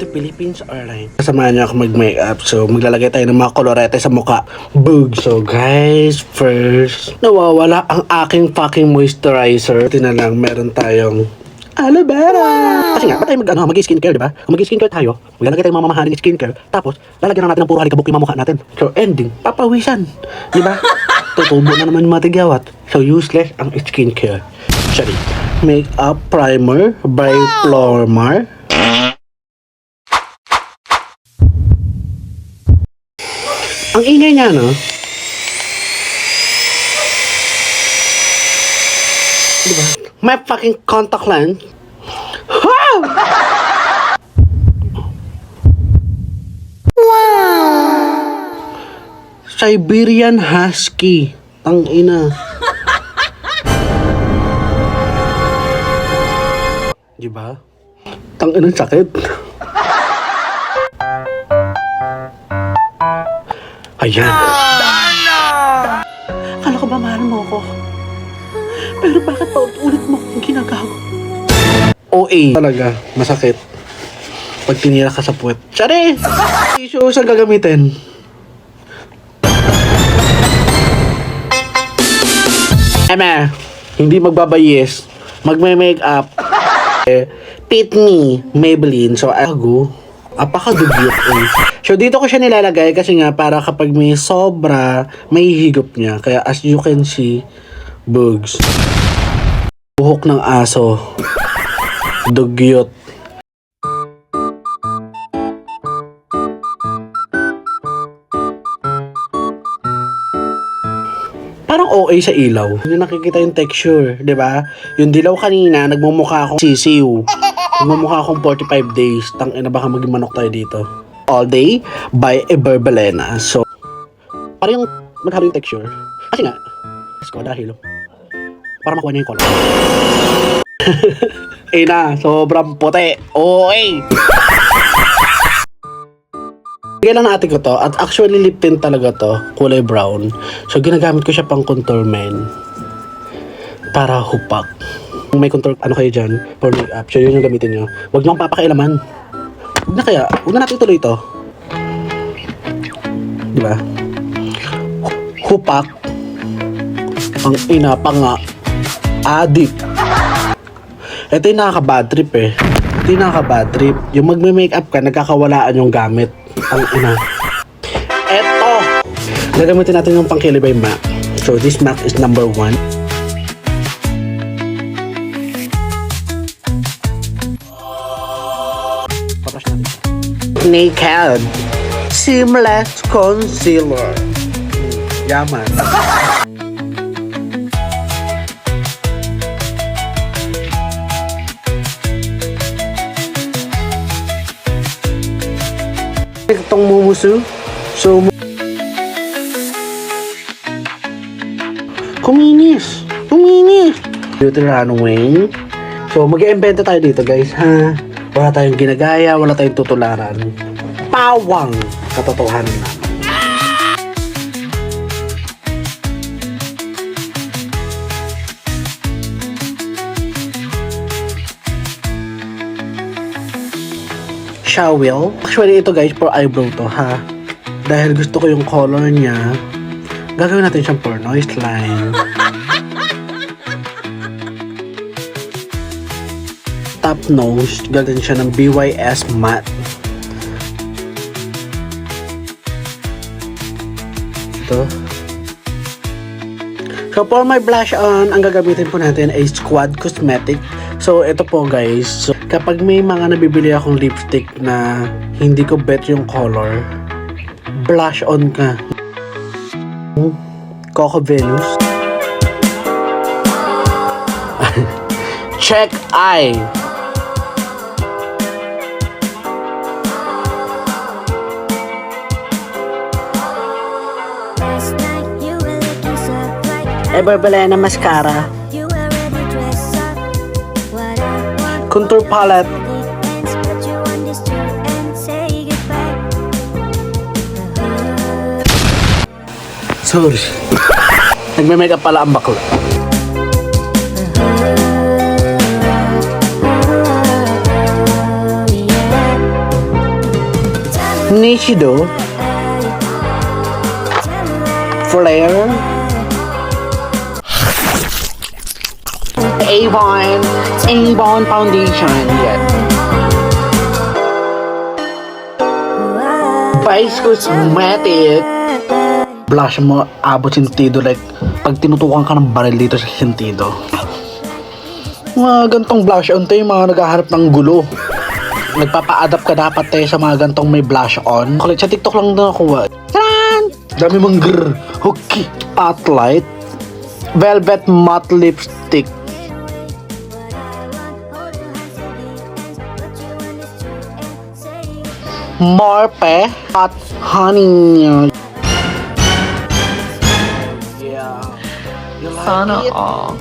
Philippines Airlines. Kasamahan niyo ako mag-makeup. So, maglalagay tayo ng mga kolorete sa mukha. Boog! So, guys, first, nawawala ang aking fucking moisturizer. Ito na lang, meron tayong aloe vera. Kasi nga, ba't tayo mag-skincare, di ba? Kung mag-skincare tayo, maglalagay tayong mamahaling skincare. Tapos, lalagyan na natin ng puro halikabok yung mamukha natin. So, ending, papawisan. Di ba? Tutubo na naman yung mga tigyawat. So, useless ang skincare. Sorry. Makeup primer by Flormar. Ang ingay niya, no? Diba? My fucking contact lens. Wow! Siberian Husky. Tangina. Diba? Tangina, sakit. Ayan. Akala ko ba mahal mo ako? Pero bakit pa ulit mo akong ginagawa? OA. Talaga, masakit. Pag tinira ka sa puwet. Tsari! Tissue saan gagamitin? Eme, hindi magbabayis. Magme-makeup. Fit me, Maybelline. So, ako, apakadugyot eh. So, dito ko siya nilalagay kasi nga para kapag may sobra, may higop niya. Kaya as you can see, bugs. Buhok ng aso. Dugyot. Parang OA sa ilaw. Hindi nakikita yung texture, di ba? Yung dilaw kanina, nagmumukha akong sisiw. Nagmumukha akong 45 days. Tangina, baka maging manok tayo dito. All Day by Eberbalena. So, parang yung maghalo yung texture. Kasi nga, ko dahil para makuha niya yung color. Na, sobrang puti. OA! Bigay lang na ate ko to. At actually lip tint talaga to. Kulay brown. So ginagamit ko siya pang contour men. Para hupak. Kung may contour, ano kayo dyan? For makeup. So yun yung gamitin nyo. Huwag nyo akong papakailaman. Huwag na natin ituloy ito. Diba? Hupak. Ang ina pa nga. Adik. Ito yung nakaka-bad trip eh. Ito yung nakaka-bad trip. Yung magme-makeup ka, nagkakawalaan yung gamit. Ang ina. Eto! Gagamitin natin yung pangkili by MAC. So, this MAC is number 1. Papas natin. Naked Seamless Concealer. Yaman. Itong mumuso. So, kuminis. Beauty runway. So, mag-iimbento tayo dito, guys, ha? Wala tayong ginagaya, wala tayong tutularan. Pawang katotohanan naman. Shawil. Actually, ito guys, for eyebrow to, ha? Dahil gusto ko yung color niya, gagawin natin siyang for noise line. Top nose, gagawin siya ng BYS matte. Ito. So, for my blush on, ang gagamitin po natin ay Squad Cosmetic. So, ito po guys. So, kapag may mga nabibili akong lipstick na hindi ko bet yung color, blush on ka. Coco Venus. Check eye. Eberbalena mascara. Contour palette. Sorry. Nagme-makeup pala ang bakla. Nishido, Flare, Avon Foundation, yeah. Vice Cosmetic. Blush mo, abot sentido, like, pag tinutukan ka ng baril dito sa sentido. Mga gantong blush on tayo, yung mga naghahanap ng gulo. Nagpapa-adapt ka dapat tayo sa mga gantong may blush on. Sa TikTok lang na nakuha. Taran! Dami mong grrr. Okay. Spotlight. Velvet Matte Lipstick. Morphe Hot Honey. Yeah. You like Sana it? all.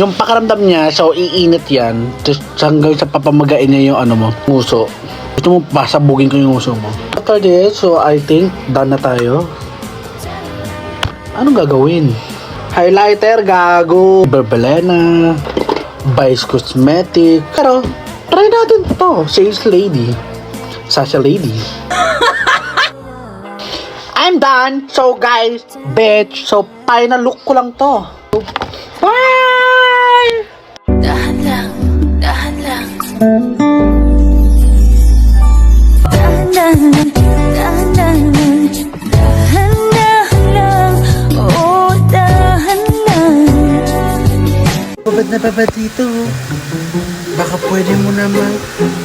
Yung pakaramdam niya, so iinit yan. Tapos hanggang sa papamagain niya yung ano mo, nguso. Gusto mo pasabugin ko yung nguso mo. After this, so I think done na tayo. Anong gagawin? Highlighter, gago. Berbelena. Vice Cosmetic. Pero, try natin to. Sales Lady. Sasha Lady. I'm done. So guys, bitch. So final look ko lang to. Bye! Dahan lang, dahan lang. Dahan lang, dahan lang. Dahan lang, oh, dahan lang. Babad na babad dito. Baka pwede mo naman.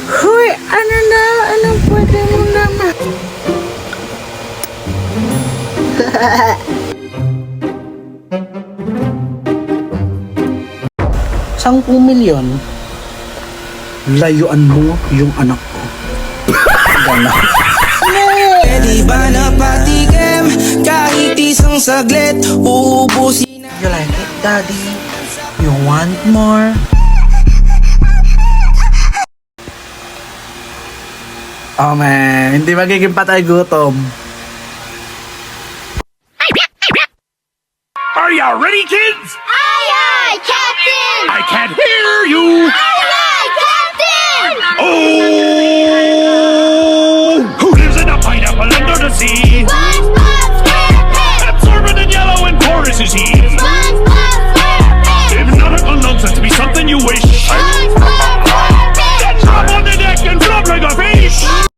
Hoy, ano na? Anong pwede mo naman? 10 milyon, layuan mo yung anak ko. Gana. Di ba napatikim kahit isang saglit uubusin na. You like it, daddy? You want more? Oh man, hindi magiging patay gutom. Are ya ready, kids? Aye, aye, Captain! I can't hear you. Aye, aye, Captain! Oh,